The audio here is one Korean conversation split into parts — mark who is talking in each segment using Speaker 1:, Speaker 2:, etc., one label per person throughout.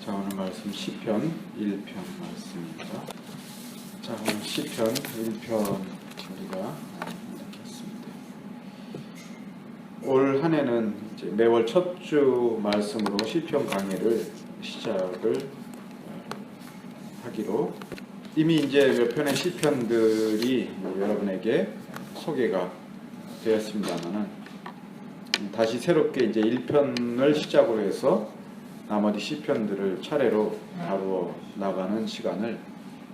Speaker 1: 자, 오늘 말씀 시편 1편 말씀입니다. 자, 오늘 시편 1편 우리가 읽겠습니다. 올 한 해는 이제 매월 첫 주 말씀으로 시편 강의를 시작을 하기로 이미 이제 몇 편의 시편들이 여러분에게 소개가 되었습니다만은 다시 새롭게 이제 1편을 시작으로 해서 나머지 시편들을 차례로 다루어 나가는 시간을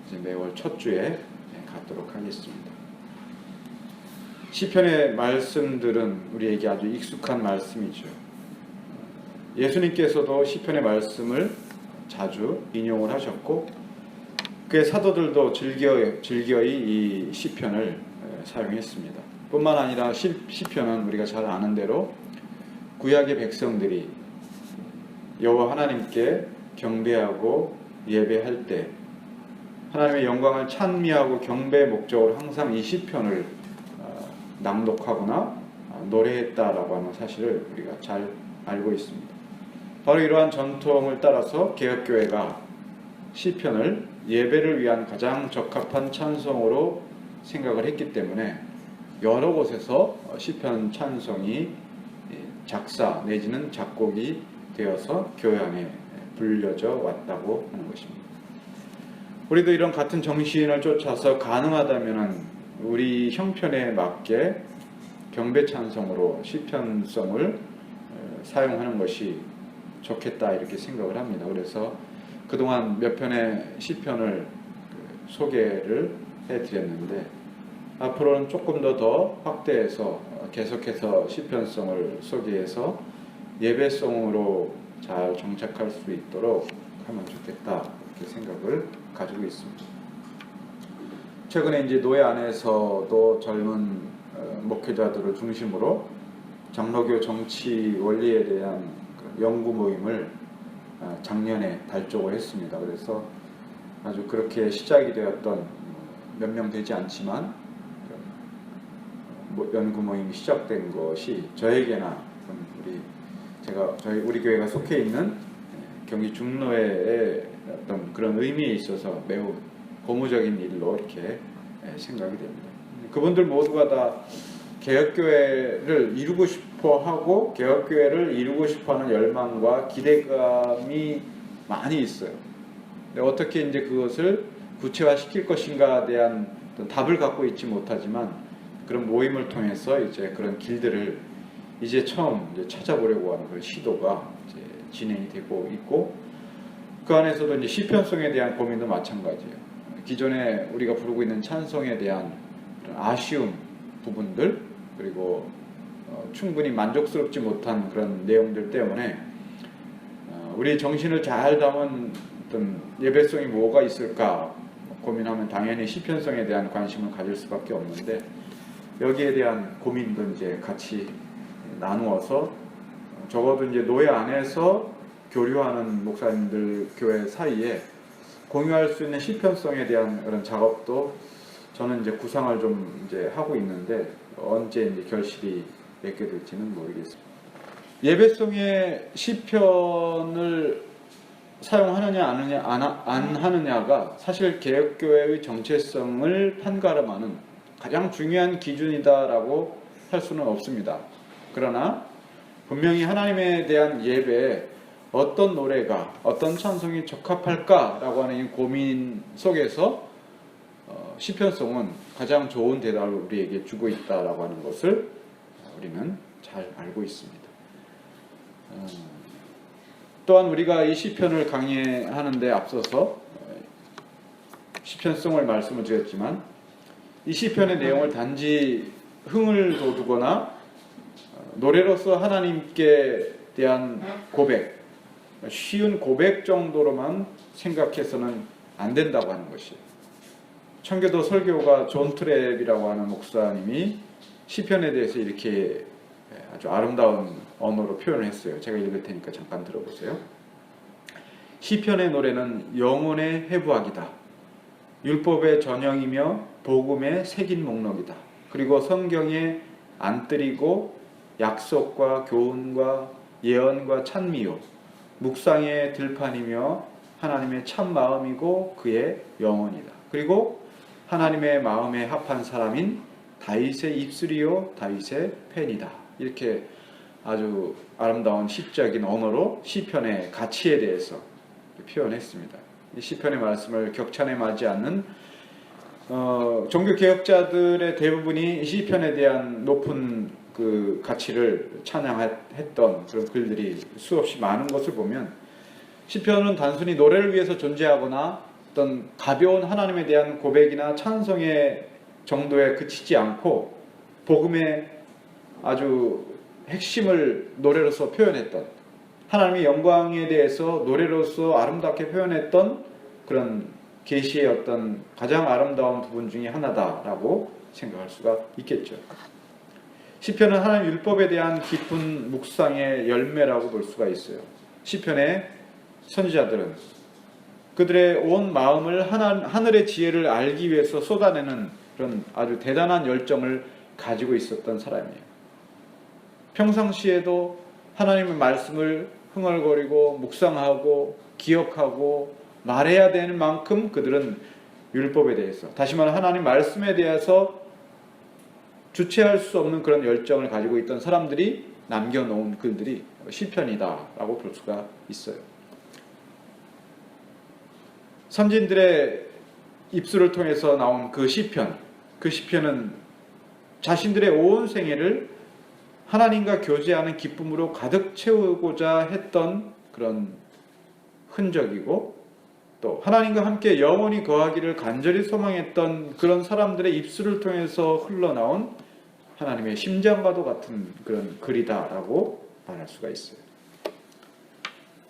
Speaker 1: 이제 매월 첫 주에 갖도록 하겠습니다. 시편의 말씀들은 우리에게 아주 익숙한 말씀이죠. 예수님께서도 시편의 말씀을 자주 인용을 하셨고 그의 사도들도 즐겨이 이 시편을 사용했습니다. 뿐만 아니라 시편은 우리가 잘 아는 대로 구약의 백성들이 여호와 하나님께 경배하고 예배할 때 하나님의 영광을 찬미하고 경배의 목적으로 항상 이 시편을 낭독하거나 노래했다라고 하는 사실을 우리가 잘 알고 있습니다. 바로 이러한 전통을 따라서 개혁교회가 시편을 예배를 위한 가장 적합한 찬송으로 생각을 했기 때문에 여러 곳에서 시편 찬송이 작사 내지는 작곡이 되어서 교회 안에 불려져 왔다고 하는 것입니다. 우리도 이런 같은 정신을 쫓아서 가능하다면 우리 형편에 맞게 경배 찬송으로 시편송을 사용하는 것이 좋겠다 이렇게 생각을 합니다. 그래서 그동안 몇 편의 시편을 소개를 해드렸는데 앞으로는 조금 더 확대해서 계속해서 시편송을 소개해서 예배송으로 잘 정착할 수 있도록 하면 좋겠다 이렇게 생각을 가지고 있습니다. 최근에 이제 노예 안에서도 젊은 목회자들을 중심으로 장로교 정치 원리에 대한 연구 모임을 작년에 발족을 했습니다. 그래서 아주 그렇게 시작이 되었던 몇 명 되지 않지만 연구 모임이 시작된 것이 저에게나 우리 교회가 속해 있는 경기 중로회의 어떤 그런 의미에 있어서 매우 고무적인 일로 이렇게 생각이 됩니다. 그분들 모두가 다 개혁교회를 이루고 싶어 하고 개혁교회를 이루고 싶어 하는 열망과 기대감이 많이 있어요. 근데 어떻게 이제 그것을 구체화시킬 것인가에 대한 답을 갖고 있지 못하지만 그런 모임을 통해서 이제 그런 길들을 이제 처음 찾아보려고 하는 그런 시도가 이제 진행이 되고 있고 그 안에서도 이제 시편송에 대한 고민도 마찬가지예요. 기존에 우리가 부르고 있는 찬송에 대한 그런 아쉬움 부분들 그리고 충분히 만족스럽지 못한 그런 내용들 때문에 우리 정신을 잘 담은 어떤 예배송이 뭐가 있을까 고민하면 당연히 시편송에 대한 관심을 가질 수밖에 없는데 여기에 대한 고민도 이제 같이 나누어서 적어도 이제 노예 안에서 교류하는 목사님들 교회 사이에 공유할 수 있는 시편성에 대한 그런 작업도 저는 이제 구상을 좀 이제 하고 있는데 언제 이제 결실이 맺게 될지는 모르겠습니다. 예배송의 시편을 사용하느냐 안 하느냐가 사실 개혁교회의 정체성을 판가름하는 가장 중요한 기준이다라고 할 수는 없습니다. 그러나 분명히 하나님에 대한 예배에 어떤 노래가 어떤 찬송이 적합할까라고 하는 이 고민 속에서 시편송은 가장 좋은 대답을 우리에게 주고 있다라고 하는 것을 우리는 잘 알고 있습니다. 또한 우리가 이 시편을 강의하는 데 앞서서 시편송을 말씀을 드렸지만 이 시편의 내용을 단지 흥을 돋우거나 노래로서 하나님께 대한 고백, 쉬운 고백 정도로만 생각해서는 안 된다고 하는 것이에요. 청교도 설교가 존 트랩이라고 하는 목사님이 시편에 대해서 이렇게 아주 아름다운 언어로 표현을 했어요. 제가 읽을 테니까 잠깐 들어보세요. 시편의 노래는 영혼의 해부학이다. 율법의 전형이며 복음의 새긴 목록이다. 그리고 성경의 안뜰이고 약속과 교훈과 예언과 찬미요 묵상의 들판이며 하나님의 참 마음이고 그의 영혼이다. 그리고 하나님의 마음에 합한 사람인 다윗의 입술이요 다윗의 펜이다. 이렇게 아주 아름다운 시적인 언어로 시편의 가치에 대해서 표현했습니다. 이 시편의 말씀을 격찬에 않는 종교 개혁자들의 대부분이 이 시편에 대한 높은 그 가치를 찬양했던 그런 글들이 수없이 많은 것을 보면, 시편은 단순히 노래를 위해서 존재하거나 어떤 가벼운 하나님에 대한 고백이나 찬송의 정도에 그치지 않고 복음의 아주 핵심을 노래로서 표현했던, 하나님의 영광에 대해서 노래로서 아름답게 표현했던 그런 계시의 어떤 가장 아름다운 부분 중에 하나다라고 생각할 수가 있겠죠. 시편은 하나님 율법에 대한 깊은 묵상의 열매라고 볼 수가 있어요. 시편의 선지자들은 그들의 온 마음을 하늘의 지혜를 알기 위해서 쏟아내는 그런 아주 대단한 열정을 가지고 있었던 사람이에요. 평상시에도 하나님의 말씀을 흥얼거리고 묵상하고 기억하고 말해야 되는 만큼 그들은 율법에 대해서, 다시 말해 하나님 말씀에 대해서 주체할 수 없는 그런 열정을 가지고 있던 사람들이 남겨놓은 글들이 시편이다라고 볼 수가 있어요. 선진들의 입술을 통해서 나온 그 시편은 자신들의 온 생애를 하나님과 교제하는 기쁨으로 가득 채우고자 했던 그런 흔적이고, 또 하나님과 함께 영원히 거하기를 간절히 소망했던 그런 사람들의 입술을 통해서 흘러나온 하나님의 심장과도 같은 그런 글이다라고 말할 수가 있어요.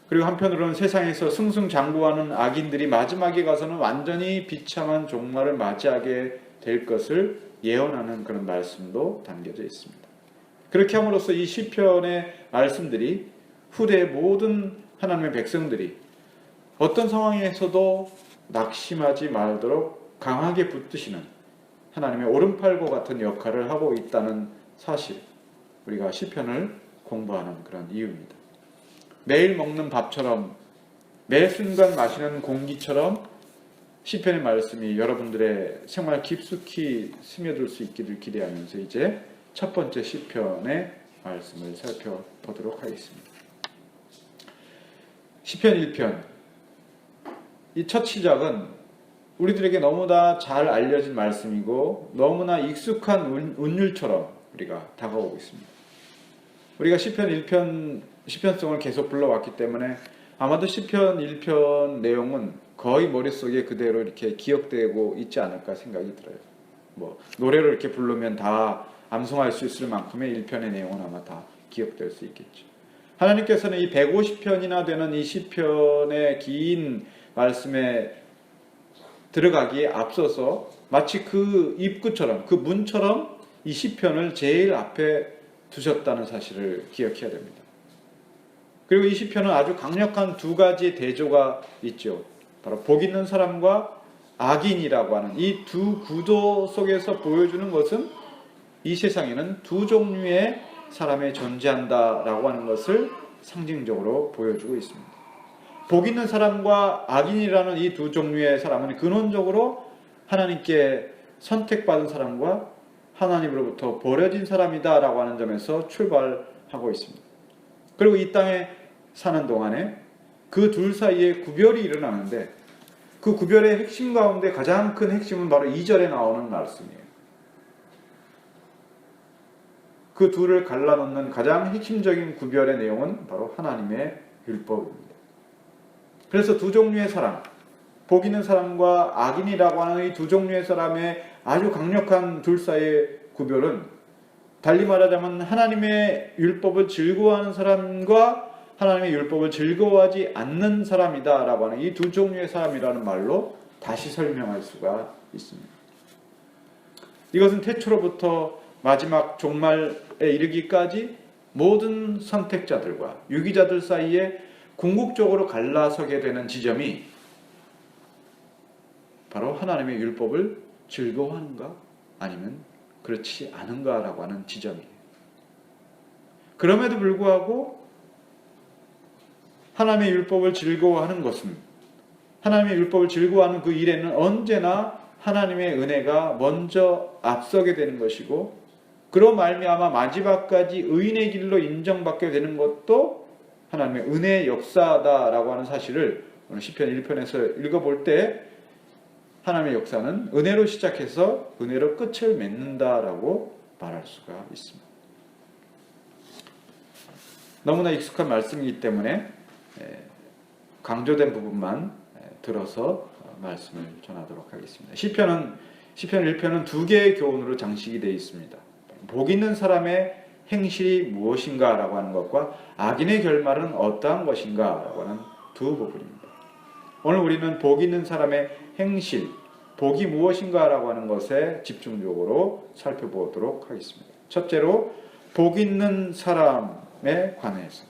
Speaker 1: 그리고 한편으로는 세상에서 승승장구하는 악인들이 마지막에 가서는 완전히 비참한 종말을 맞이하게 될 것을 예언하는 그런 말씀도 담겨져 있습니다. 그렇게 함으로써 이 시편의 말씀들이 후대의 모든 하나님의 백성들이 어떤 상황에서도 낙심하지 말도록 강하게 붙드시는 하나님의 오른팔과 같은 역할을 하고 있다는 사실, 우리가 시편을 공부하는 그런 이유입니다. 매일 먹는 밥처럼, 매 순간 마시는 공기처럼 시편의 말씀이 여러분들의 생활 깊숙이 스며들 수 있기를 기대하면서 이제 첫 번째 시편의 말씀을 살펴보도록 하겠습니다. 시편 1편, 이 첫 시작은 우리들에게 너무나 잘 알려진 말씀이고 너무나 익숙한 운율처럼 우리가 다가오고 있습니다. 우리가 시편 1편, 시편송을 계속 불러왔기 때문에 아마도 시편 1편 내용은 거의 머릿속에 그대로 이렇게 기억되고 있지 않을까 생각이 들어요. 노래로 이렇게 부르면 다 암송할 수 있을 만큼의 1편의 내용은 아마 다 기억될 수 있겠죠. 하나님께서는 이 150편이나 되는 이 시편의 긴 말씀에 들어가기에 앞서서 마치 그 입구처럼, 그 문처럼 이 시편을 제일 앞에 두셨다는 사실을 기억해야 됩니다. 그리고 이 시편은 아주 강력한 두 가지 대조가 있죠. 바로 복 있는 사람과 악인이라고 하는 이 두 구도 속에서 보여주는 것은 이 세상에는 두 종류의 사람이 존재한다라고 하는 것을 상징적으로 보여주고 있습니다. 복 있는 사람과 악인이라는 이 두 종류의 사람은 근원적으로 하나님께 선택받은 사람과 하나님으로부터 버려진 사람이다 라고 하는 점에서 출발하고 있습니다. 그리고 이 땅에 사는 동안에 그 둘 사이에 구별이 일어나는데, 그 구별의 핵심 가운데 가장 큰 핵심은 바로 2절에 나오는 말씀이에요. 그 둘을 갈라놓는 가장 핵심적인 구별의 내용은 바로 하나님의 율법입니다. 그래서 두 종류의 사람, 복 있는 사람과 악인이라고 하는 이 두 종류의 사람의 아주 강력한 둘 사이의 구별은, 달리 말하자면 하나님의 율법을 즐거워하는 사람과 하나님의 율법을 즐거워하지 않는 사람이다 라고 하는 이 두 종류의 사람이라는 말로 다시 설명할 수가 있습니다. 이것은 태초로부터 마지막 종말에 이르기까지 모든 선택자들과 유기자들 사이에 궁극적으로 갈라서게 되는 지점이 바로 하나님의 율법을 즐거워하는가 아니면 그렇지 않은가라고 하는 지점이에요. 그럼에도 불구하고 하나님의 율법을 즐거워하는 것은, 하나님의 율법을 즐거워하는 그 일에는 언제나 하나님의 은혜가 먼저 앞서게 되는 것이고, 그로 말미암아 마지막까지 의인의 길로 인정받게 되는 것도 하나님의 은혜의 역사다라고 하는 사실을 오늘 시편 1편에서 읽어볼 때, 하나님의 역사는 은혜로 시작해서 은혜로 끝을 맺는다라고 말할 수가 있습니다. 너무나 익숙한 말씀이기 때문에 강조된 부분만 들어서 말씀을 전하도록 하겠습니다. 시편 1편은 두 개의 교훈으로 장식이 되어 있습니다. 복 있는 사람의 행실이 무엇인가 라고 하는 것과 악인의 결말은 어떠한 것인가 라고 하는 두 부분입니다. 오늘 우리는 복 있는 사람의 행실, 복이 무엇인가 라고 하는 것에 집중적으로 살펴보도록 하겠습니다. 첫째로 복 있는 사람에 관해서,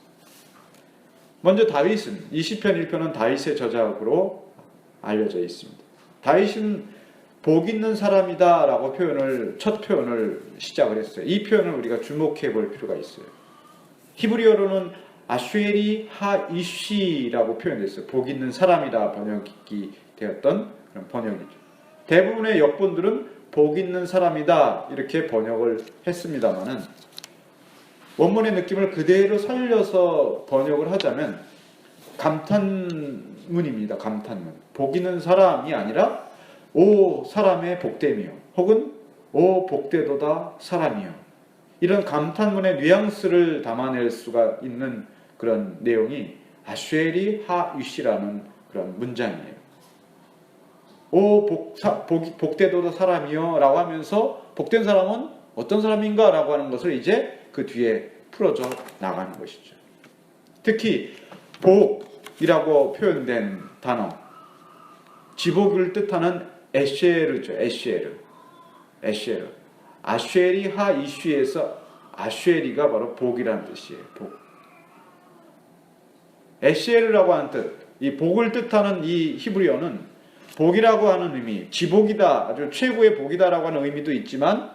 Speaker 1: 먼저 다윗은, 이 시편 1편은 다윗의 저작으로 알려져 있습니다. 다윗은 복 있는 사람이다 라고 첫 표현을 시작을 했어요. 이 표현을 우리가 주목해 볼 필요가 있어요. 히브리어로는 아쉐리 하이쉬라고 표현됐어요. 복 있는 사람이다 번역이 되었던 그런 번역이죠. 대부분의 역본들은 복 있는 사람이다 이렇게 번역을 했습니다마는, 원문의 느낌을 그대로 살려서 번역을 하자면 감탄문입니다. 감탄문. 복 있는 사람이 아니라 오 사람의 복됨이요, 혹은 오 복되도다 사람이요, 이런 감탄문의 뉘앙스를 담아낼 수가 있는 그런 내용이 아쉐리 하유시라는 그런 문장이에요. 오 복되도다 사람이요 라고 하면서 복된 사람은 어떤 사람인가 라고 하는 것을 이제 그 뒤에 풀어져 나가는 것이죠. 특히 복이라고 표현된 단어, 지복을 뜻하는 에쉐르죠. 에쉐르. 아쉐리 하이쉬에서 아쉐리가 바로 복이라는 뜻이에요. 복. 에쉐르라고 하는 뜻, 이 복을 뜻하는 이 히브리어는 복이라고 하는 의미, 지복이다, 아주 최고의 복이다라고 하는 의미도 있지만,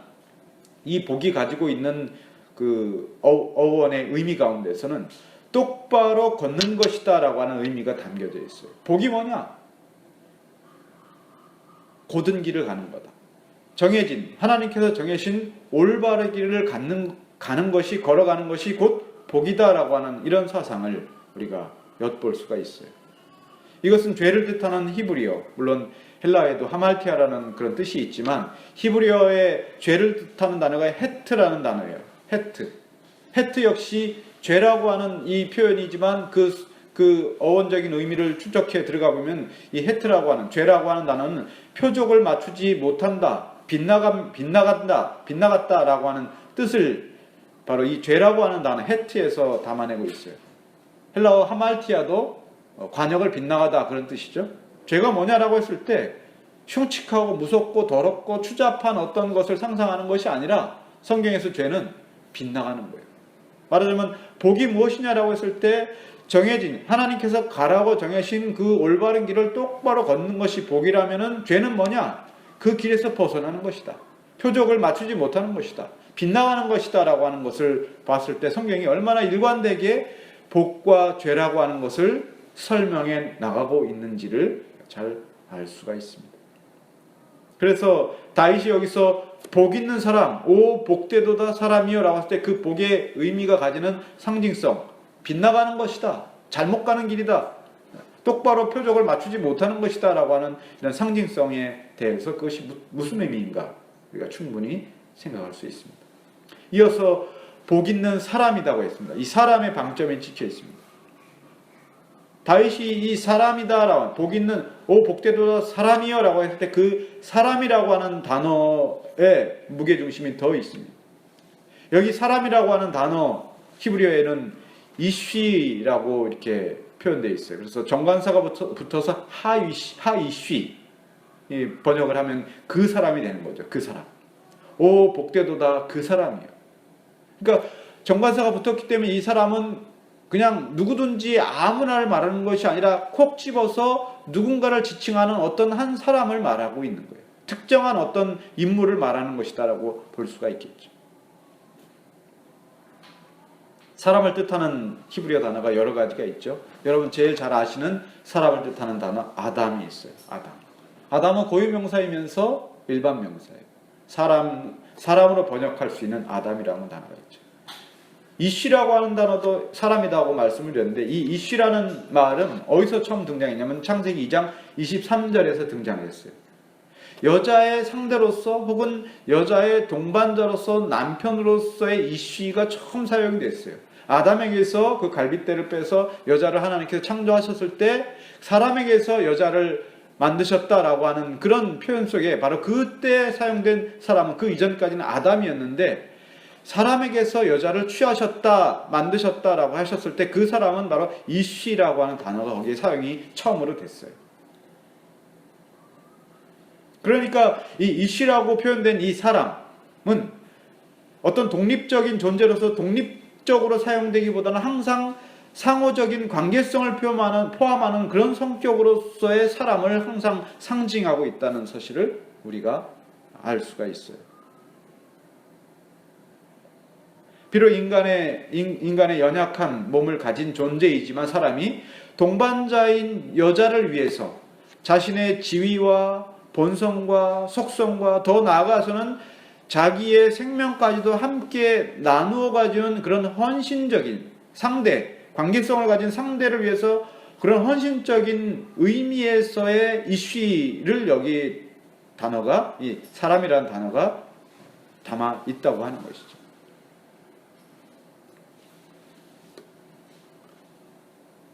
Speaker 1: 이 복이 가지고 있는 그 어원의 의미 가운데서는 똑바로 걷는 것이다라고 하는 의미가 담겨져 있어요. 복이 뭐냐? 곧은 길을 가는 거다. 정해진, 하나님께서 정해신 올바른 길을 가는 것이, 걸어가는 것이 곧 복이다라고 하는 이런 사상을 우리가 엿볼 수가 있어요. 이것은 죄를 뜻하는 히브리어, 물론 헬라어에도 하말티아라는 그런 뜻이 있지만 히브리어의 죄를 뜻하는 단어가 헤트라는 단어예요. 헤트 역시 죄라고 하는 이 표현이지만 그 어원적인 의미를 추적해 들어가 보면 이 헤트라고 하는, 죄라고 하는 단어는 표적을 맞추지 못한다, 빗나갔다라고 하는 뜻을 바로 이 죄라고 하는 단어 헤트에서 담아내고 있어요. 헬라어 하말티아도 관역을 빗나가다 그런 뜻이죠. 죄가 뭐냐라고 했을 때 흉측하고 무섭고 더럽고 추잡한 어떤 것을 상상하는 것이 아니라, 성경에서 죄는 빗나가는 거예요. 말하자면 복이 무엇이냐라고 했을 때 정해진, 하나님께서 가라고 정해진 그 올바른 길을 똑바로 걷는 것이 복이라면은, 죄는 뭐냐? 그 길에서 벗어나는 것이다. 표적을 맞추지 못하는 것이다. 빗나가는 것이다 라고 하는 것을 봤을 때 성경이 얼마나 일관되게 복과 죄라고 하는 것을 설명해 나가고 있는지를 잘 알 수가 있습니다. 그래서 다윗이 여기서 복 있는 사람, 오 복되도다 사람이요 라고 했을 때 그 복의 의미가 가지는 상징성, 빗나가는 것이다, 잘못 가는 길이다, 똑바로 표적을 맞추지 못하는 것이다 라고 하는 이런 상징성에 대해서 그것이 무슨 의미인가 우리가 충분히 생각할 수 있습니다. 이어서 복 있는 사람이라고 했습니다. 이 사람의 방점이 찍혀 있습니다. 다윗이 이 사람이다라고, 복 있는 오 복되도다 사람이요 라고 했을 때 그 사람이라고 하는 단어에 무게중심이 더 있습니다. 여기 사람이라고 하는 단어 히브리어에는 이쉬라고 이렇게 표현되어 있어요. 그래서 정관사가 붙어서 하이쉬 번역을 하면 그 사람이 되는 거죠. 그 사람. 오 복되도다 그 사람이요. 그러니까 정관사가 붙었기 때문에 이 사람은 그냥 누구든지 아무나를 말하는 것이 아니라 콕 집어서 누군가를 지칭하는 어떤 한 사람을 말하고 있는 거예요. 특정한 어떤 인물을 말하는 것이다라고 볼 수가 있겠죠. 사람을 뜻하는 히브리어 단어가 여러 가지가 있죠. 여러분 제일 잘 아시는 사람을 뜻하는 단어 아담이 있어요. 아담은 고유명사이면서 일반 명사예요. 사람으로 번역할 수 있는 아담이라는 단어가 있죠. 이쉬라고 하는 단어도 사람이라고 말씀을 드렸는데, 이 이쉬라는 말은 어디서 처음 등장했냐면 창세기 2장 23절에서 등장했어요. 여자의 상대로서 혹은 여자의 동반자로서 남편으로서의 이쉬가 처음 사용이 됐어요. 아담에게서 그 갈빗대를 빼서 여자를 하나님께서 창조하셨을 때 사람에게서 여자를 만드셨다라고 하는 그런 표현 속에 바로 그때 사용된 사람은 그 이전까지는 아담이었는데, 사람에게서 여자를 취하셨다, 만드셨다라고 하셨을 때 그 사람은 바로 이쉬라고 하는 단어가 거기에 사용이 처음으로 됐어요. 그러니까 이 이쉬라고 표현된 이 사람은 어떤 독립적인 존재로서 독립적으로 사용되기보다는 항상 상호적인 관계성을 포함하는 그런 성격으로서의 사람을 항상 상징하고 있다는 사실을 우리가 알 수가 있어요. 비록 인간의 연약한 몸을 가진 존재이지만 사람이 동반자인 여자를 위해서 자신의 지위와 본성과 속성과 더 나아가서는 자기의 생명까지도 함께 나누어 가지는 그런 헌신적인 관계성을 가진 상대를 위해서 그런 헌신적인 의미에서의 이쉬를 여기 단어가, 이 사람이라는 단어가 담아 있다고 하는 것이죠.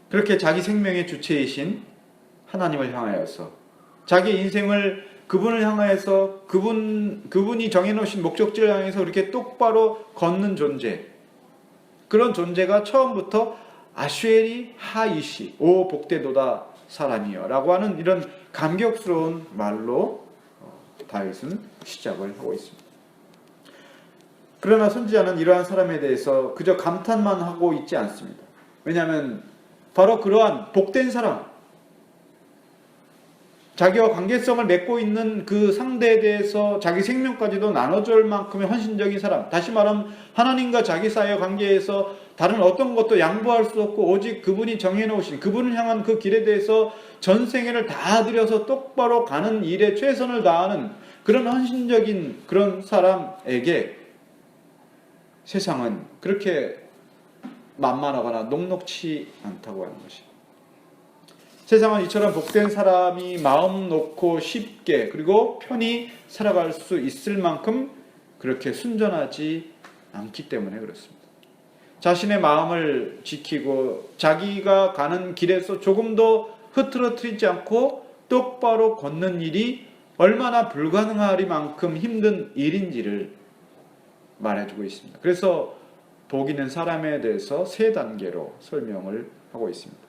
Speaker 1: 그렇게 자기 생명의 주체이신 하나님을 향하여서 자기 인생을 그분을 향하여서 그분이 정해놓으신 목적지를 향해서 이렇게 똑바로 걷는 존재, 그런 존재가 처음부터 아쉐리 하이시 오 복되도다 사람이여 라고 하는 이런 감격스러운 말로 다윗은 시작을 하고 있습니다. 그러나 선지자는 이러한 사람에 대해서 그저 감탄만 하고 있지 않습니다. 왜냐하면 바로 그러한 복된 사람, 자기와 관계성을 맺고 있는 그 상대에 대해서 자기 생명까지도 나눠줄 만큼의 헌신적인 사람, 다시 말하면 하나님과 자기 사이의 관계에서 다른 어떤 것도 양보할 수 없고 오직 그분이 정해놓으신 그분을 향한 그 길에 대해서 전생애를 다 들여서 똑바로 가는 일에 최선을 다하는 그런 헌신적인 그런 사람에게 세상은 그렇게 만만하거나 녹록치 않다고 하는 것입니다. 세상은 이처럼 복된 사람이 마음 놓고 쉽게 그리고 편히 살아갈 수 있을 만큼 그렇게 순전하지 않기 때문에 그렇습니다. 자신의 마음을 지키고 자기가 가는 길에서 조금도 흐트러뜨리지 않고 똑바로 걷는 일이 얼마나 불가능하리만큼 힘든 일인지를 말해주고 있습니다. 그래서 복 있는 사람에 대해서 세 단계로 설명을 하고 있습니다.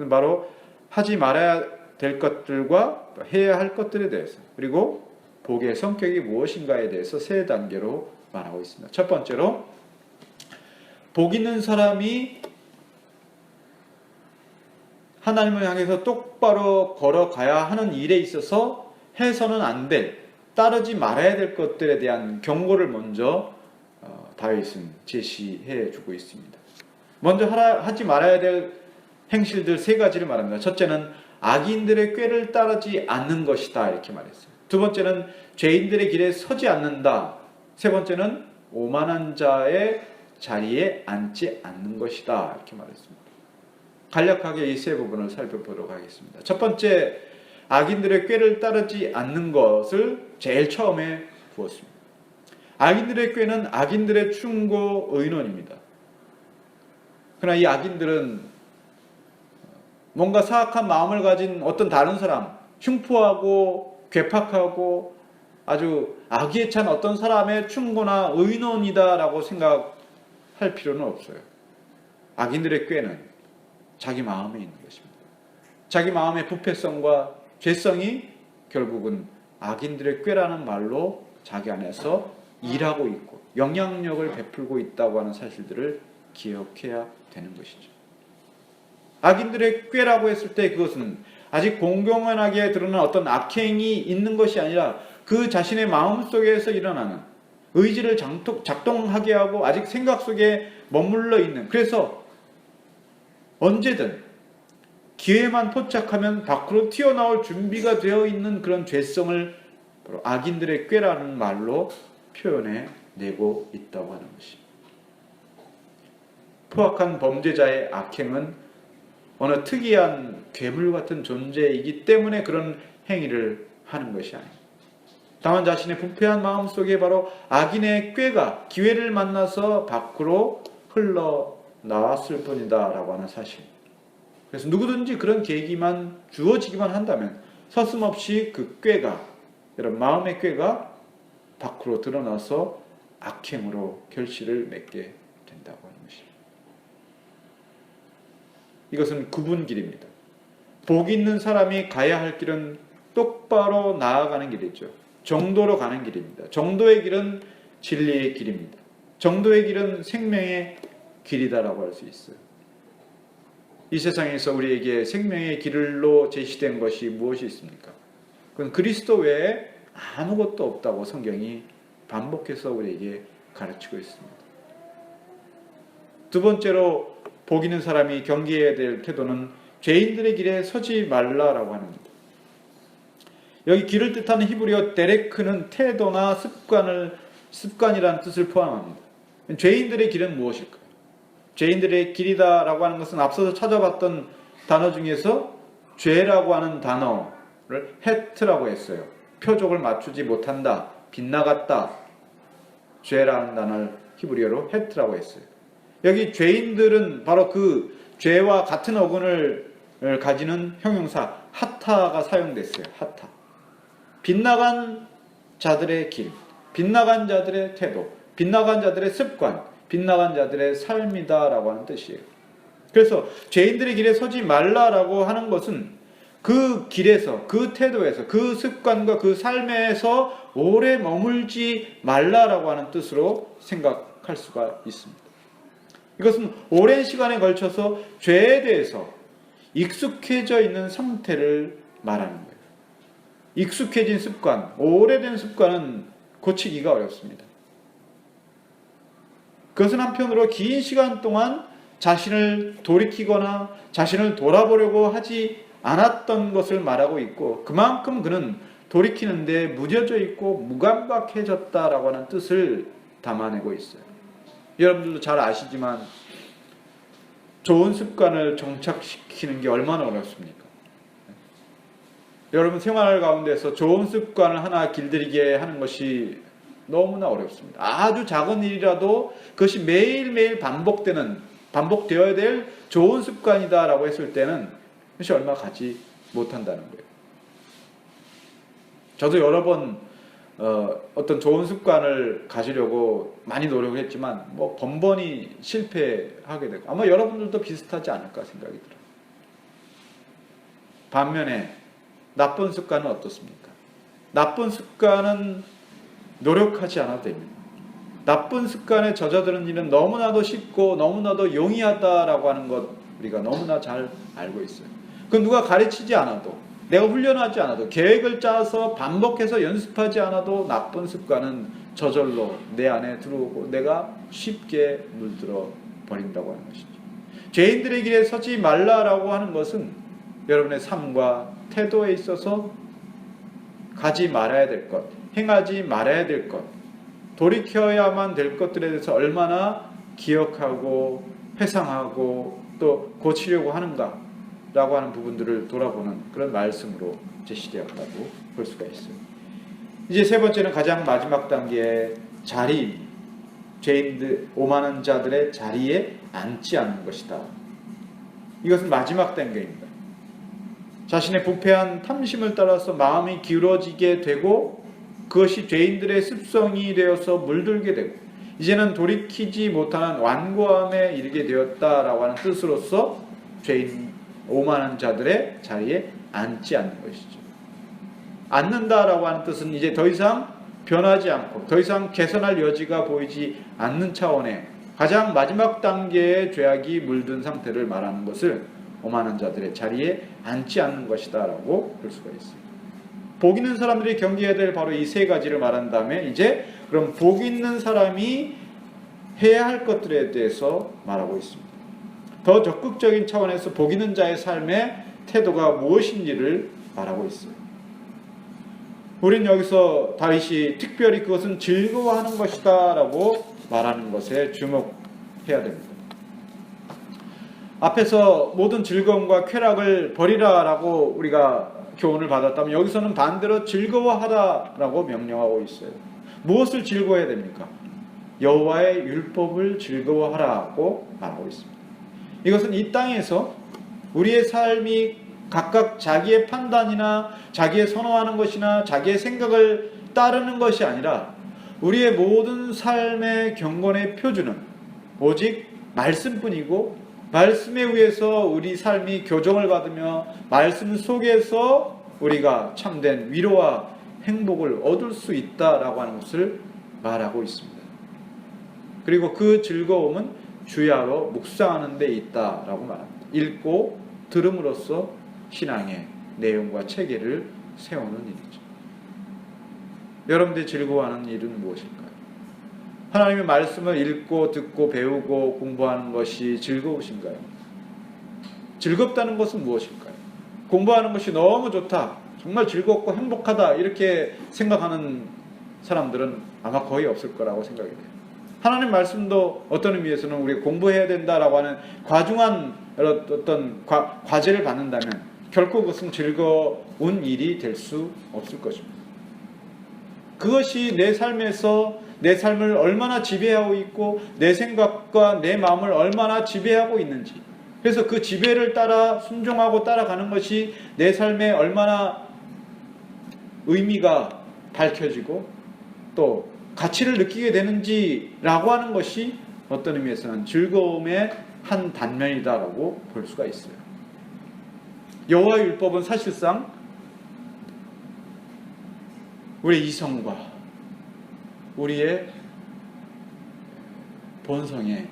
Speaker 1: 바로 하지 말아야 될 것들과 해야 할 것들에 대해서, 그리고 복의 성격이 무엇인가에 대해서 세 단계로 말하고 있습니다. 첫 번째로 복 있는 사람이 하나님을 향해서 똑바로 걸어가야 하는 일에 있어서 해서는 안 될, 따르지 말아야 될 것들에 대한 경고를 먼저 다윗은 제시해 주고 있습니다. 먼저 하지 말아야 될 행실들 세 가지를 말합니다. 첫째는 악인들의 꾀를 따르지 않는 것이다 이렇게 말했어요. 두 번째는 죄인들의 길에 서지 않는다. 세 번째는 오만한 자의 자리에 앉지 않는 것이다 이렇게 말했습니다. 간략하게 이 세 부분을 살펴보도록 하겠습니다. 첫 번째, 악인들의 꾀를 따르지 않는 것을 제일 처음에 부었습니다. 악인들의 꾀는 악인들의 충고 의논입니다. 그러나 이 악인들은 뭔가 사악한 마음을 가진 어떤 다른 사람, 흉포하고 괴팍하고 아주 악의에 찬 어떤 사람의 충고나 의논이다라고 생각할 필요는 없어요. 악인들의 꾀는 자기 마음에 있는 것입니다. 자기 마음의 부패성과 죄성이 결국은 악인들의 꾀라는 말로 자기 안에서 일하고 있고 영향력을 베풀고 있다고 하는 사실들을 기억해야 되는 것이죠. 악인들의 꾀라고 했을 때 그것은 아직 공공연하게 드러난 어떤 악행이 있는 것이 아니라 그 자신의 마음속에서 일어나는, 의지를 작동하게 하고 아직 생각 속에 머물러 있는, 그래서 언제든 기회만 포착하면 밖으로 튀어나올 준비가 되어 있는 그런 죄성을 바로 악인들의 꾀라는 말로 표현해 내고 있다고 하는 것입니다. 포악한 범죄자의 악행은 어느 특이한 괴물 같은 존재이기 때문에 그런 행위를 하는 것이 아닙니다. 다만 자신의 부패한 마음 속에 바로 악인의 꾀가 기회를 만나서 밖으로 흘러나왔을 뿐이다 라고 하는 사실. 그래서 누구든지 그런 계기만 주어지기만 한다면 서슴없이 그 꾀가, 여러분 마음의 꾀가 밖으로 드러나서 악행으로 결실을 맺게 된다고 하는 것입니다. 이것은 구분길입니다. 복 있는 사람이 가야 할 길은 똑바로 나아가는 길이죠. 정도로 가는 길입니다. 정도의 길은 진리의 길입니다. 정도의 길은 생명의 길이다라고 할 수 있어요. 이 세상에서 우리에게 생명의 길로 제시된 것이 무엇이 있습니까? 그건 그리스도 외에 아무것도 없다고 성경이 반복해서 우리에게 가르치고 있습니다. 두 번째로 복 있는 사람이 경계해야 될 태도는 죄인들의 길에 서지 말라라고 합니다. 여기 길을 뜻하는 히브리어 데레크는 태도나 습관이라는 뜻을 포함합니다. 죄인들의 길은 무엇일까요? 죄인들의 길이다라고 하는 것은 앞서서 찾아봤던 단어 중에서 죄라고 하는 단어를 헤트라고 했어요. 표적을 맞추지 못한다, 빗나갔다. 죄라는 단어를 히브리어로 헤트라고 했어요. 여기 죄인들은 바로 그 죄와 같은 어근을 가지는 형용사 하타가 사용됐어요. 하타. 빗나간 자들의 길, 빗나간 자들의 태도, 빗나간 자들의 습관, 빗나간 자들의 삶이다라고 하는 뜻이에요. 그래서 죄인들의 길에 서지 말라라고 하는 것은 그 길에서, 그 태도에서, 그 습관과 그 삶에서 오래 머물지 말라라고 하는 뜻으로 생각할 수가 있습니다. 이것은 오랜 시간에 걸쳐서 죄에 대해서 익숙해져 있는 상태를 말하는 거예요. 익숙해진 습관, 오래된 습관은 고치기가 어렵습니다. 그것은 한편으로 긴 시간 동안 자신을 돌이키거나 자신을 돌아보려고 하지 않았던 것을 말하고 있고, 그만큼 그는 돌이키는데 무뎌져 있고 무감각해졌다라고 하는 뜻을 담아내고 있어요. 여러분들도 잘 아시지만 좋은 습관을 정착시키는 게 얼마나 어렵습니까? 여러분 생활 가운데서 좋은 습관을 하나 길들이게 하는 것이 너무나 어렵습니다. 아주 작은 일이라도 그것이 매일매일 반복되어야 될 좋은 습관이다라고 했을 때는 그것이 얼마 가지 못한다는 거예요. 저도 여러 번 어떤 좋은 습관을 가지려고 많이 노력을 했지만 번번이 실패하게 되고, 아마 여러분들도 비슷하지 않을까 생각이 들어요. 반면에 나쁜 습관은 어떻습니까? 나쁜 습관은 노력하지 않아도 됩니다. 나쁜 습관에 젖어드는 일은 너무나도 쉽고 너무나도 용이하다라고 하는 것 우리가 너무나 잘 알고 있어요. 그건 누가 가르치지 않아도, 내가 훈련하지 않아도, 계획을 짜서 반복해서 연습하지 않아도 나쁜 습관은 저절로 내 안에 들어오고 내가 쉽게 물들어 버린다고 하는 것이죠. 죄인들의 길에 서지 말라라고 하는 것은 여러분의 삶과 태도에 있어서 가지 말아야 될 것, 행하지 말아야 될 것, 돌이켜야만 될 것들에 대해서 얼마나 기억하고 회상하고 또 고치려고 하는가 라고 하는 부분들을 돌아보는 그런 말씀으로 제시되었다고 볼 수가 있어요. 이제 세 번째는 가장 마지막 단계의 자리, 죄인들, 오만한 자들의 자리에 앉지 않는 것이다. 이것은 마지막 단계입니다. 자신의 부패한 탐심을 따라서 마음이 기울어지게 되고 그것이 죄인들의 습성이 되어서 물들게 되고 이제는 돌이키지 못하는 완고함에 이르게 되었다라고 하는 뜻으로서 죄인, 오만한 자들의 자리에 앉지 않는 것이죠. 앉는다라고 하는 뜻은 이제 더 이상 변하지 않고 더 이상 개선할 여지가 보이지 않는 차원의 가장 마지막 단계의 죄악이 물든 상태를 말하는 것을 오만한 자들의 자리에 앉지 않는 것이다 라고 볼 수가 있습니다. 복 있는 사람들이 경계해야 될 바로 이 세 가지를 말한 다음에 이제 그럼 복 있는 사람이 해야 할 것들에 대해서 말하고 있습니다. 더 적극적인 차원에서 복 있는 자의 삶의 태도가 무엇인지를 말하고 있어요. 우린 여기서 다윗이 특별히 그것은 즐거워하는 것이다 라고 말하는 것에 주목해야 됩니다. 앞에서 모든 즐거움과 쾌락을 버리라 라고 우리가 교훈을 받았다면 여기서는 반대로 즐거워하라 라고 명령하고 있어요. 무엇을 즐거워해야 됩니까? 여호와의 율법을 즐거워하라고 말하고 있습니다. 이것은 이 땅에서 우리의 삶이 각각 자기의 판단이나 자기의 선호하는 것이나 자기의 생각을 따르는 것이 아니라 우리의 모든 삶의 경건의 표준은 오직 말씀뿐이고 말씀에 의해서 우리 삶이 교정을 받으며 말씀 속에서 우리가 참된 위로와 행복을 얻을 수 있다라고 하는 것을 말하고 있습니다. 그리고 그 즐거움은 주야로 묵상하는 데 있다라고 말합니다. 읽고 들음으로써 신앙의 내용과 체계를 세우는 일이죠. 여러분들이 즐거워하는 일은 무엇일까요? 하나님의 말씀을 읽고 듣고 배우고 공부하는 것이 즐거우신가요? 즐겁다는 것은 무엇일까요? 공부하는 것이 너무 좋다, 정말 즐겁고 행복하다 이렇게 생각하는 사람들은 아마 거의 없을 거라고 생각이 돼요. 하나님 말씀도 어떤 의미에서는 우리가 공부해야 된다라고 하는 과중한 어떤 과제를 받는다면 결코 그것은 즐거운 일이 될 수 없을 것입니다. 그것이 내 삶에서 내 삶을 얼마나 지배하고 있고 내 생각과 내 마음을 얼마나 지배하고 있는지, 그래서 그 지배를 따라 순종하고 따라가는 것이 내 삶에 얼마나 의미가 밝혀지고 또 가치를 느끼게 되는지라고 하는 것이 어떤 의미에서는 즐거움의 한 단면이다라고 볼 수가 있어요. 여호와의 율법은 사실상 우리의 이성과 우리의 본성에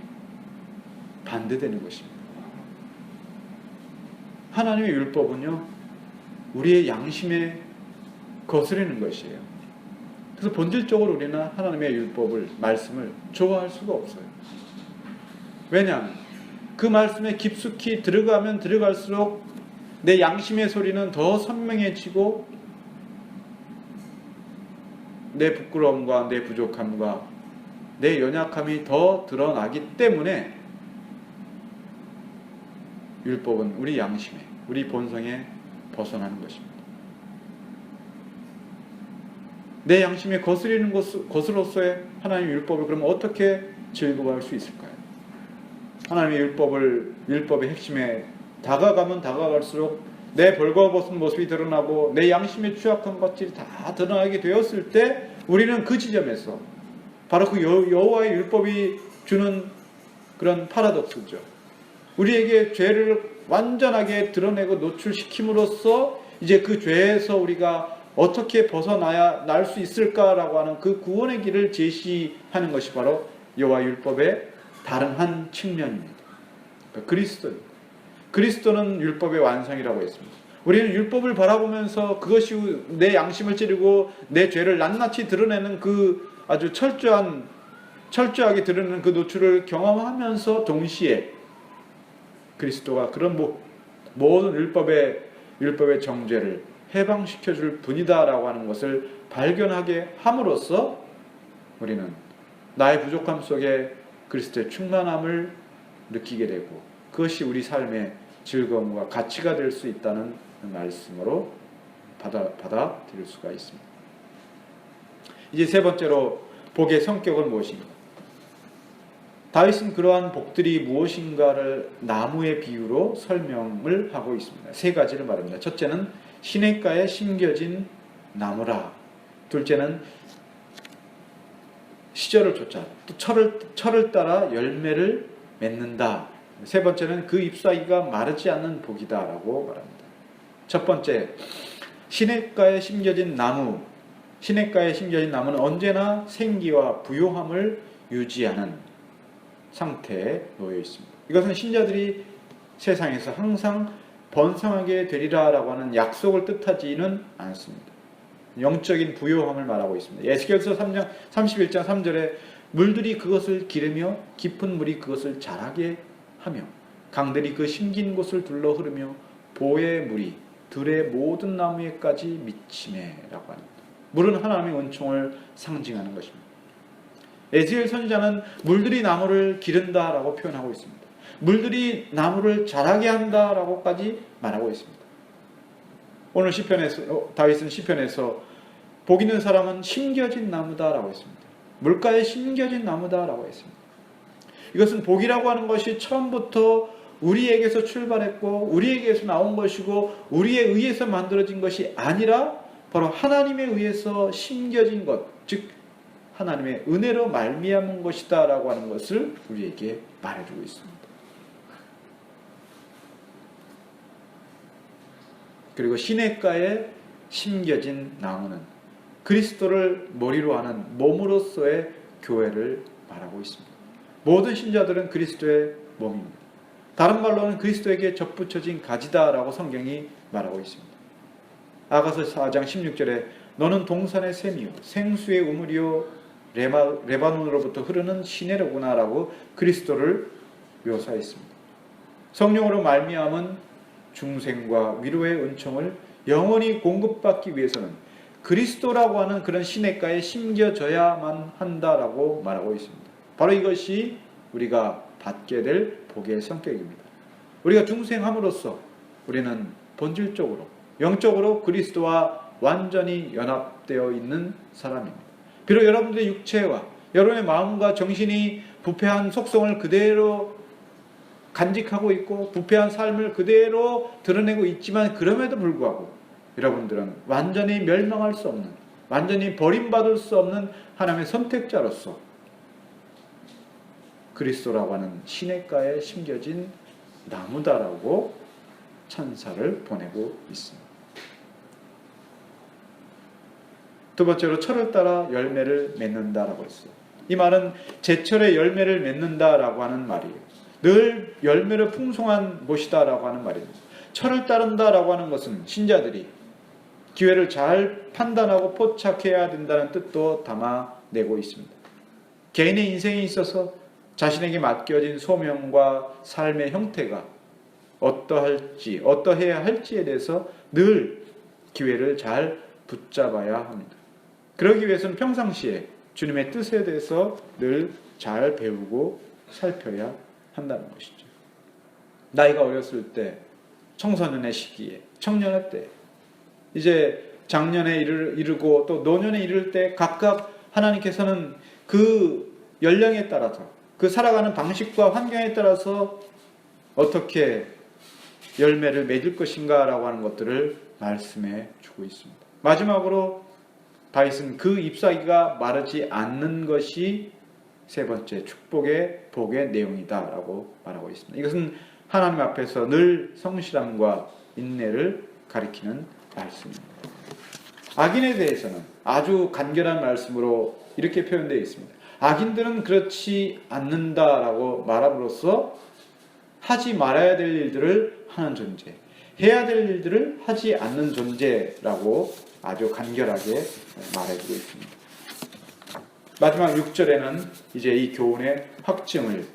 Speaker 1: 반대되는 것입니다. 하나님의 율법은요, 우리의 양심에 거스르는 것이에요. 그래서 본질적으로 우리는 하나님의 율법을, 말씀을 좋아할 수가 없어요. 왜냐하면 그 말씀에 깊숙이 들어가면 들어갈수록 내 양심의 소리는 더 선명해지고 내 부끄러움과 내 부족함과 내 연약함이 더 드러나기 때문에 율법은 우리 양심에, 우리 본성에 벗어나는 것입니다. 내 양심에 거스리는 것으로서의 하나님의 율법을 그럼 어떻게 즐거워할 수 있을까요? 하나님의 율법의 핵심에 다가가면 다가갈수록 내 벌거벗은 모습이 드러나고 내 양심의 취약한 것들이 다 드러나게 되었을 때 우리는 그 지점에서 바로 그 여호와의 율법이 주는 그런 파라독스죠. 우리에게 죄를 완전하게 드러내고 노출시킴으로써 이제 그 죄에서 우리가 어떻게 벗어날 수 있을까라고 하는 그 구원의 길을 제시하는 것이 바로 여호와 율법의 다른 한 측면입니다. 그러니까 그리스도는 율법의 완성이라고 했습니다. 우리는 율법을 바라보면서 그것이 내 양심을 찌르고 내 죄를 낱낱이 드러내는 그 아주 철저하게 드러내는 그 노출을 경험하면서 동시에 그리스도가 그런 모든 율법의 정죄를 해방시켜 줄 분이다라고 하는 것을 발견하게 함으로써 우리는 나의 부족함 속에 그리스도의 충만함을 느끼게 되고 그것이 우리 삶의 즐거움과 가치가 될 수 있다는 말씀으로 받아들일 수가 있습니다. 이제 세 번째로 복의 성격은 무엇인가? 다윗은 그러한 복들이 무엇인가를 나무의 비유로 설명을 하고 있습니다. 세 가지를 말합니다. 첫째는 시냇가에 심겨진 나무라. 둘째는 시절을 쫓아 또 철을 따라 열매를 맺는다. 세 번째는 그 잎사귀가 마르지 않는 복이다라고 말합니다. 첫 번째, 시냇가에 심겨진 나무. 시냇가에 심겨진 나무는 언제나 생기와 부요함을 유지하는 상태에 놓여 있습니다. 이것은 신자들이 세상에서 항상 번성하게 되리라라고 하는 약속을 뜻하지는 않습니다. 영적인 부요함을 말하고 있습니다. 에스겔서 3장 31장 3절에 물들이 그것을 기르며 깊은 물이 그것을 자라게 하며 강들이 그 심긴 곳을 둘러 흐르며 보의 물이 들의 모든 나무에까지 미치매라고 합니다. 물은 하나님의 은총을 상징하는 것입니다. 에스겔 선지자는 물들이 나무를 기른다라고 표현하고 있습니다. 물들이 나무를 자라게 한다라고까지 말하고 있습니다. 오늘 시편에서 다윗은 시편에서 복 있는 사람은 심겨진 나무다라고 했습니다. 물가에 심겨진 나무다라고 했습니다. 이것은 복이라고 하는 것이 처음부터 우리에게서 출발했고 우리에게서 나온 것이고 우리에 의해서 만들어진 것이 아니라 바로 하나님에 의해서 심겨진 것, 즉 하나님의 은혜로 말미암은 것이다 라고 하는 것을 우리에게 말해주고 있습니다. 그리고 시냇가에 심겨진 나무는 그리스도를 머리로 하는 몸으로서의 교회를 말하고 있습니다. 모든 신자들은 그리스도의 몸입니다. 다른 말로는 그리스도에게 접붙여진 가지다라고 성경이 말하고 있습니다. 아가서 4장 16절에 너는 동산의 샘이요 생수의 우물이요 레바논으로부터 흐르는 시내로구나 라고 그리스도를 묘사했습니다. 성령으로 말미암은 중생과 위로의 은총을 영원히 공급받기 위해서는 그리스도라고 하는 그런 시냇가에 심겨져야만 한다라고 말하고 있습니다. 바로 이것이 우리가 받게 될 복의 성격입니다. 우리가 중생함으로써 우리는 본질적으로 영적으로 그리스도와 완전히 연합되어 있는 사람입니다. 비록 여러분들의 육체와 여러분의 마음과 정신이 부패한 속성을 그대로 간직하고 있고 부패한 삶을 그대로 드러내고 있지만 그럼에도 불구하고 여러분들은 완전히 멸망할 수 없는, 완전히 버림받을 수 없는 하나님의 선택자로서 그리스도라고 하는 시냇가에 심겨진 나무다라고 천사를 보내고 있습니다. 두 번째로 철을 따라 열매를 맺는다라고 했어요. 이 말은 제철에 열매를 맺는다라고 하는 말이에요. 늘 열매를 풍성한 곳이다라고 하는 말입니다. 철을 따른다라고 하는 것은 신자들이 기회를 잘 판단하고 포착해야 된다는 뜻도 담아내고 있습니다. 개인의 인생에 있어서 자신에게 맡겨진 소명과 삶의 형태가 어떠해야 할지에 대해서 늘 기회를 잘 붙잡아야 합니다. 그러기 위해서는 평상시에 주님의 뜻에 대해서 늘 잘 배우고 살펴야 한다는 것이죠. 나이가 어렸을 때, 청소년의 시기에, 청년의 때, 이제 장년에 이르고 또 노년에 이를 때 각각 하나님께서는 그 연령에 따라서 그 살아가는 방식과 환경에 따라서 어떻게 열매를 맺을 것인가 라고 하는 것들을 말씀해 주고 있습니다. 마지막으로 다윗은 그 잎사귀가 마르지 않는 것이 세 번째 축복의 복의 내용이다 라고 말하고 있습니다. 이것은 하나님 앞에서 늘 성실함과 인내를 가리키는 말씀입니다. 악인에 대해서는 아주 간결한 말씀으로 이렇게 표현되어 있습니다. 악인들은 그렇지 않는다라고 말함으로써 하지 말아야 될 일들을 하는 존재, 해야 될 일들을 하지 않는 존재라고 아주 간결하게 말해주고 있습니다. 마지막 6절에는 이제 이 교훈의 확증을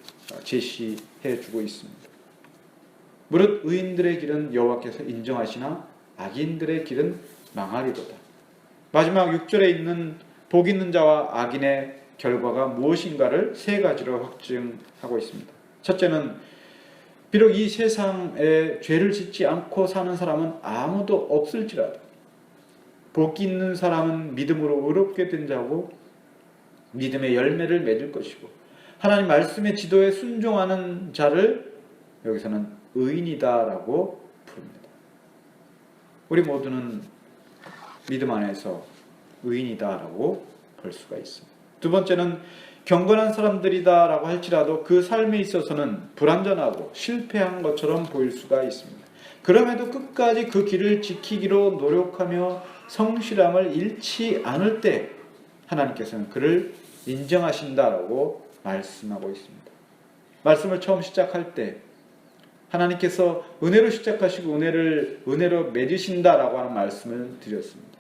Speaker 1: 제시해주고 있습니다. 무릇 의인들의 길은 여호와께서 인정하시나 악인들의 길은 망하리로다. 마지막 6절에 있는 복 있는 자와 악인의 결과가 무엇인가를 세 가지로 확증하고 있습니다. 첫째는 비록 이 세상에 죄를 짓지 않고 사는 사람은 아무도 없을지라도 복 있는 사람은 믿음으로 의롭게 된 자고 믿음의 열매를 맺을 것이고 하나님 말씀의 지도에 순종하는 자를 여기서는 의인이다라고 부릅니다. 우리 모두는 믿음 안에서 의인이다라고 볼 수가 있습니다. 두 번째는 경건한 사람들이다라고 할지라도 그 삶에 있어서는 불완전하고 실패한 것처럼 보일 수가 있습니다. 그럼에도 끝까지 그 길을 지키기로 노력하며 성실함을 잃지 않을 때 하나님께서는 그를 인정하신다라고 말씀하고 있습니다. 말씀을 처음 시작할 때 하나님께서 은혜로 시작하시고 은혜로 맺으신다라고 하는 말씀을 드렸습니다.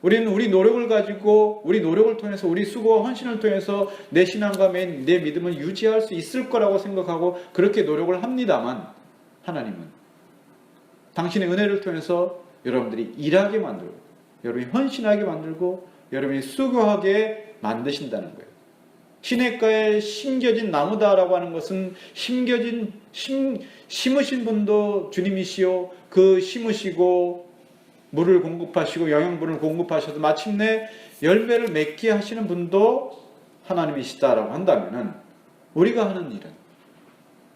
Speaker 1: 우리는 우리 노력을 가지고 우리 노력을 통해서 우리 수고와 헌신을 통해서 내 신앙과 내 믿음을 유지할 수 있을 거라고 생각하고 그렇게 노력을 합니다만 하나님은 당신의 은혜를 통해서 여러분들이 일하게 만들고 여러분이 헌신하게 만들고 여러분이 수고하게 만드신다는 거예요. 시냇가에 심겨진 나무다라고 하는 것은 심으신 분도 주님이시요 그 심으시고 물을 공급하시고 영양분을 공급하셔서 마침내 열매를 맺게 하시는 분도 하나님이시다라고 한다면은 우리가 하는 일은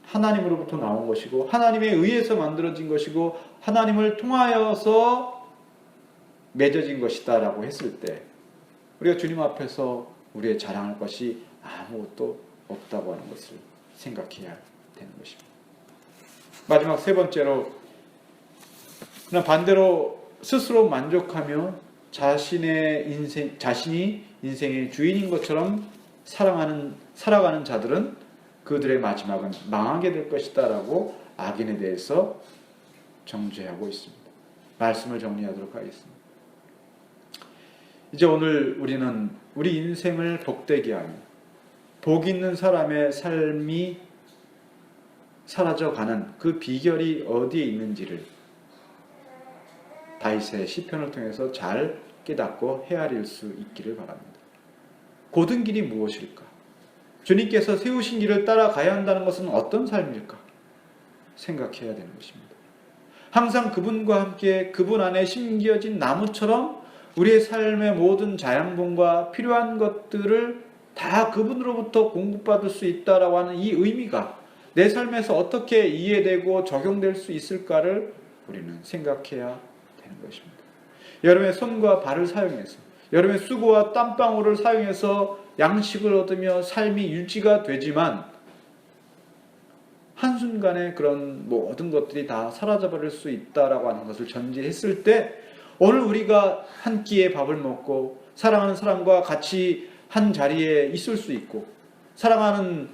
Speaker 1: 하나님으로부터 나온 것이고 하나님에 의해서 만들어진 것이고 하나님을 통하여서 맺어진 것이다라고 했을 때 우리가 주님 앞에서 우리의 자랑할 것이 아무것도 없다고 하는 것을 생각해야 되는 것입니다. 마지막 세 번째로 반대로 스스로 만족하며 자신이 인생의 주인인 것처럼 살아가는 자들은 그들의 마지막은 망하게 될 것이다 라고 악인에 대해서 정죄하고 있습니다. 말씀을 정리하도록 하겠습니다. 이제 오늘 우리는 우리 인생을 복되게 하며 복 있는 사람의 삶이 사라져가는 그 비결이 어디에 있는지를 다윗의 시편을 통해서 잘 깨닫고 헤아릴 수 있기를 바랍니다. 고든 길이 무엇일까? 주님께서 세우신 길을 따라가야 한다는 것은 어떤 삶일까? 생각해야 되는 것입니다. 항상 그분과 함께 그분 안에 심겨진 나무처럼 우리의 삶의 모든 자양분과 필요한 것들을 다 그분으로부터 공급받을 수 있다라고 하는 이 의미가 내 삶에서 어떻게 이해되고 적용될 수 있을까를 우리는 생각해야 되는 것입니다. 여러분의 손과 발을 사용해서 여러분의 수고와 땀방울을 사용해서 양식을 얻으며 삶이 유지가 되지만 한순간에 그런 모든 것들이 다 사라져버릴 수 있다라고 하는 것을 전제했을 때 오늘 우리가 한 끼의 밥을 먹고 사랑하는 사람과 같이 한 자리에 있을 수 있고 사랑하는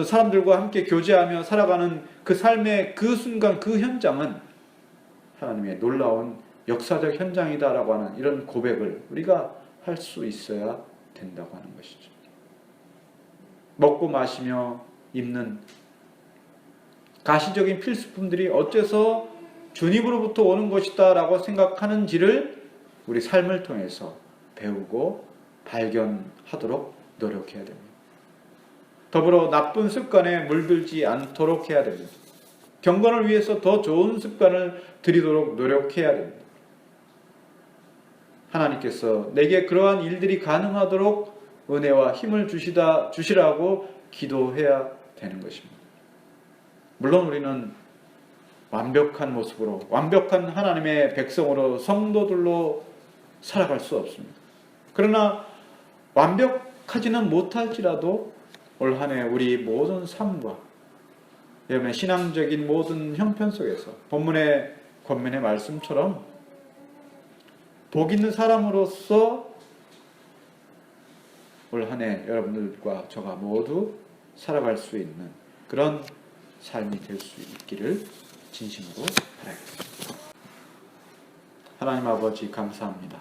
Speaker 1: 사람들과 함께 교제하며 살아가는 그 삶의 그 순간 그 현장은 하나님의 놀라운 역사적 현장이다라고 하는 이런 고백을 우리가 할 수 있어야 된다고 하는 것이죠. 먹고 마시며 입는 가시적인 필수품들이 어째서 주님으로부터 오는 것이다 라고 생각하는지를 우리 삶을 통해서 배우고 발견하도록 노력해야 됩니다. 더불어 나쁜 습관에 물들지 않도록 해야 됩니다. 경건을 위해서 더 좋은 습관을 들이도록 노력해야 됩니다. 하나님께서 내게 그러한 일들이 가능하도록 은혜와 힘을 주시라고 기도해야 되는 것입니다. 물론 우리는 완벽한 모습으로 완벽한 하나님의 백성으로 성도들로 살아갈 수 없습니다. 그러나 완벽하지는 못할지라도 올 한 해 우리 모든 삶과 여러분의 신앙적인 모든 형편 속에서 본문의 권면의 말씀처럼 복 있는 사람으로서 올 한 해 여러분들과 저가 모두 살아갈 수 있는 그런 삶이 될 수 있기를 진심으로 바라겠습니다. 하나님 아버지 감사합니다.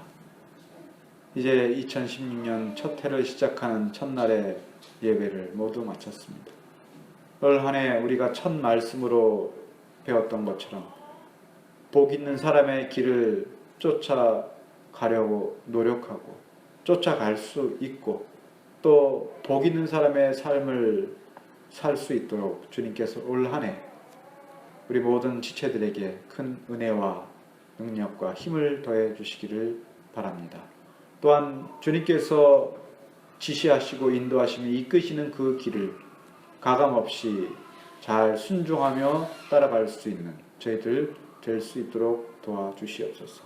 Speaker 1: 이제 2016년 첫 해를 시작하는 첫날의 예배를 모두 마쳤습니다. 올 한 해 우리가 첫 말씀으로 배웠던 것처럼 복 있는 사람의 길을 쫓아가려고 노력하고 쫓아갈 수 있고 또 복 있는 사람의 삶을 살 수 있도록 주님께서 올 한 해 우리 모든 지체들에게 큰 은혜와 능력과 힘을 더해 주시기를 바랍니다. 또한 주님께서 지시하시고 인도하시며 이끄시는 그 길을 가감없이 잘 순종하며 따라갈 수 있는 저희들 될 수 있도록 도와주시옵소서.